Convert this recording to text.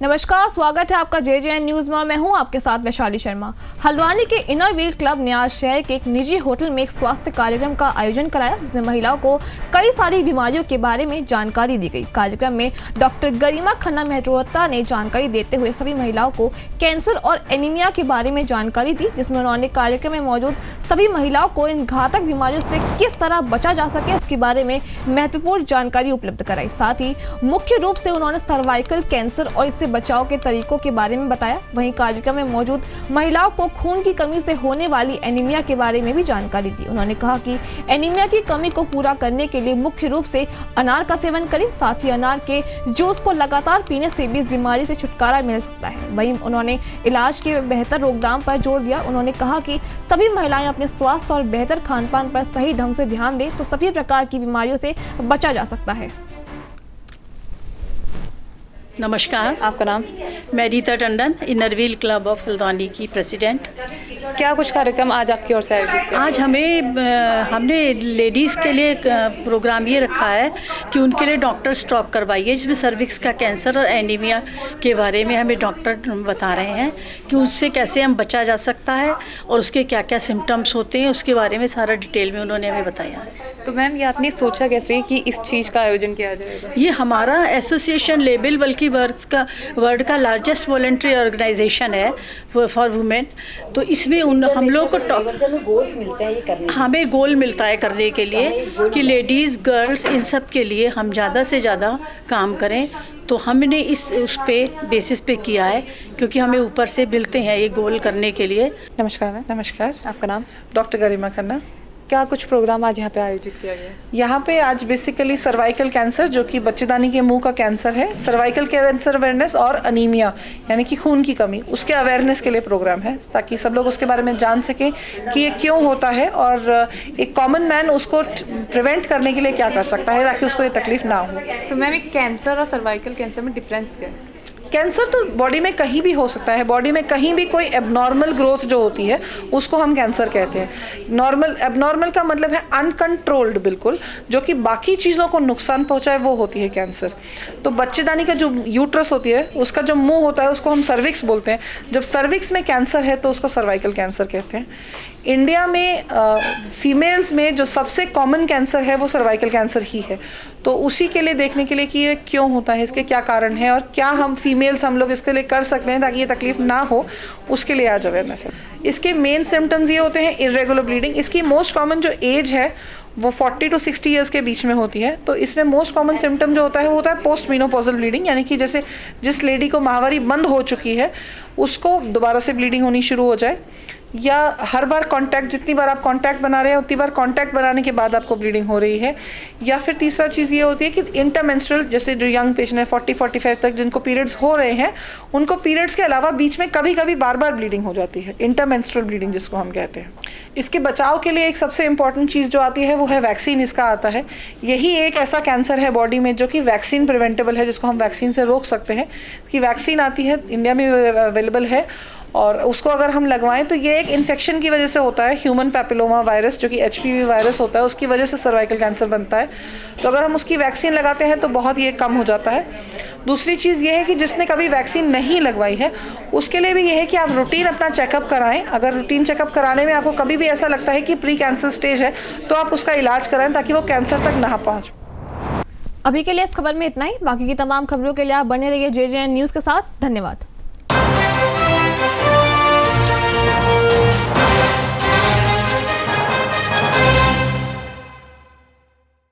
नमस्कार, स्वागत है आपका JJN न्यूज में और मैं हूं आपके साथ वैशाली शर्मा। हल्द्वानी के इनरव्हील क्लब ने आज शहर के एक निजी होटल में एक स्वास्थ्य कार्यक्रम का आयोजन कराया, जिसमें महिलाओं को कई सारी बीमारियों के बारे में जानकारी दी गई। कार्यक्रम में डॉक्टर गरिमा खन्ना मेहरोत्रा ने जानकारी देते हुए सभी महिलाओं को कैंसर और एनीमिया के बारे में जानकारी दी, जिसमें उन्होंने कार्यक्रम में मौजूद सभी महिलाओं को इन घातक बीमारियों से किस तरह बचा जा सके इसके बारे में महत्वपूर्ण जानकारी उपलब्ध कराई। साथ ही मुख्य रूप से उन्होंने सर्वाइकल कैंसर और इससे बचाव के तरीकों के बारे में बताया। वहीं कार्यक्रम में मौजूद महिलाओं को खून की कमी से होने वाली एनीमिया के बारे में भी जानकारी दी। उन्होंने कहा कि एनीमिया की कमी को पूरा करने के लिए मुख्य रूप से अनार का सेवन करें, साथ ही अनार के जूस को लगातार पीने से भी इस बीमारी से छुटकारा मिल सकता है। वहीं उन्होंने इलाज के बेहतर रोकथाम पर जोर दिया। उन्होंने कहा कि सभी महिलाएं अपने स्वास्थ्य और बेहतर खान पान पर सही ढंग से ध्यान दें तो सभी प्रकार की बीमारियों से बचा जा सकता है। नमस्कार, आपका नाम? मैं Rita Tandon, Inner Wheel club of Haldwani की प्रेसिडेंट। क्या कुछ कार्यक्रम आज आपकी ओर से आयोजित किया? आज हमने लेडीज़ के लिए प्रोग्राम ये रखा है कि उनके लिए डॉक्टर स्टॉप करवाइए, जिसमें सर्विक्स का कैंसर और एनीमिया के बारे में हमें डॉक्टर बता रहे हैं कि उससे कैसे हम बचा जा सकता है और उसके क्या क्या सिम्टम्स होते हैं, उसके बारे में सारा डिटेल में उन्होंने हमें बताया है। तो मैम, ये आपने सोचा कैसे कि इस चीज़ का आयोजन किया जाएगा? ये हमारा एसोसिएशन लेबल बल्कि वर्ल्ड का लार्जेस्ट वॉलंटरी ऑर्गेनाइजेशन है फॉर वुमेन। तो इसमें हम लोग को गोल्स मिलते हैं ये करने, हमें गोल मिलता है करने के लिए कि लेडीज़ गर्ल्स इन सब के लिए हम ज़्यादा से ज़्यादा काम करें। तो हमने उस पे बेसिस पे किया है, क्योंकि हमें ऊपर से मिलते हैं ये गोल करने के लिए। नमस्कार मैम। नमस्कार, आपका नाम? डॉक्टर गरिमा खन्ना। क्या कुछ प्रोग्राम आज यहाँ पे आयोजित किया गया? यहाँ पे आज बेसिकली सर्वाइकल कैंसर, जो कि बच्चेदानी के मुंह का कैंसर है, सर्वाइकल कैंसर अवेयरनेस और अनीमिया यानी कि खून की कमी, उसके अवेयरनेस के लिए प्रोग्राम है, ताकि सब लोग उसके बारे में जान सकें कि ये क्यों होता है और एक कॉमन मैन उसको प्रिवेंट करने के लिए क्या कर सकता है ताकि उसको ये तकलीफ ना हो। तो मैम, एक कैंसर और सर्वाइकल कैंसर में डिफरेंस क्या है? कैंसर तो बॉडी में कहीं भी हो सकता है, बॉडी में कहीं भी कोई एबनॉर्मल ग्रोथ जो होती है उसको हम कैंसर कहते हैं। एबनॉर्मल का मतलब है अनकंट्रोल्ड, बिल्कुल, जो कि बाकी चीज़ों को नुकसान पहुंचाए, वो होती है कैंसर। तो बच्चेदानी का जो यूट्रस होती है उसका जो मुंह होता है उसको हम सर्विक्स बोलते हैं। जब सर्विक्स में कैंसर है तो उसको सर्वाइकल कैंसर कहते हैं। इंडिया में फीमेल्स में जो सबसे कॉमन कैंसर है वो सर्वाइकल कैंसर ही है। तो उसी के लिए देखने के लिए कि ये क्यों होता है, इसके क्या कारण है और क्या हम लोग इसके लिए कर सकते हैं ताकि ये तकलीफ ना हो, उसके लिए आज अवेयरनेस है। इसके मेन सिम्टम्स ये होते हैं इरेगुलर ब्लीडिंग। इसकी मोस्ट कॉमन जो एज है वो 40 to 60 ईयर्स के बीच में होती है। तो इसमें मोस्ट कॉमन सिम्टम जो होता है वो होता है पोस्ट मेनोपॉजल ब्लीडिंग, यानी कि जैसे जिस लेडी को माहवारी बंद हो चुकी है उसको दोबारा से ब्लीडिंग होनी शुरू हो जाए, या हर बार कांटेक्ट, जितनी बार आप कांटेक्ट बना रहे हैं उतनी बार कांटेक्ट बनाने के बाद आपको ब्लीडिंग हो रही है। या फिर तीसरा चीज़ ये होती है कि इंटरमेंस्ट्रुअल, जैसे जो यंग पेशेंट है 40-45 तक जिनको पीरियड्स हो रहे हैं, उनको पीरियड्स के अलावा बीच में कभी कभी बार बार ब्लीडिंग हो जाती है, इंटरमेंस्ट्रुअल ब्लीडिंग जिसको हम कहते हैं। इसके बचाव के लिए एक सबसे इंपॉर्टेंट चीज़ जो आती है वो है वैक्सीन। इसका आता है, यही एक ऐसा कैंसर है बॉडी में जो कि वैक्सीन प्रिवेंटेबल है, जिसको हम वैक्सीन से रोक सकते हैं। इसकी वैक्सीन आती है, इंडिया में अवेलेबल है, और उसको अगर हम लगवाएं तो ये एक इन्फेक्शन की वजह से होता है, ह्यूमन पैपिलोमा वायरस जो कि HPV वायरस होता है, उसकी वजह से सर्वाइकल कैंसर बनता है। तो अगर हम उसकी वैक्सीन लगाते हैं तो बहुत ये कम हो जाता है। दूसरी चीज़ ये है कि जिसने कभी वैक्सीन नहीं लगवाई है उसके लिए भी ये है कि आप रूटीन अपना चेकअप कराएं। अगर रूटीन चेकअप कराने में आपको कभी भी ऐसा लगता है कि प्री कैंसर स्टेज है तो आप उसका इलाज कराएं ताकि वो कैंसर तक ना पहुँचे। अभी के लिए इस खबर में इतना ही। बाकी की तमाम खबरों के लिए आप बने रहिए JJN न्यूज के साथ। धन्यवाद।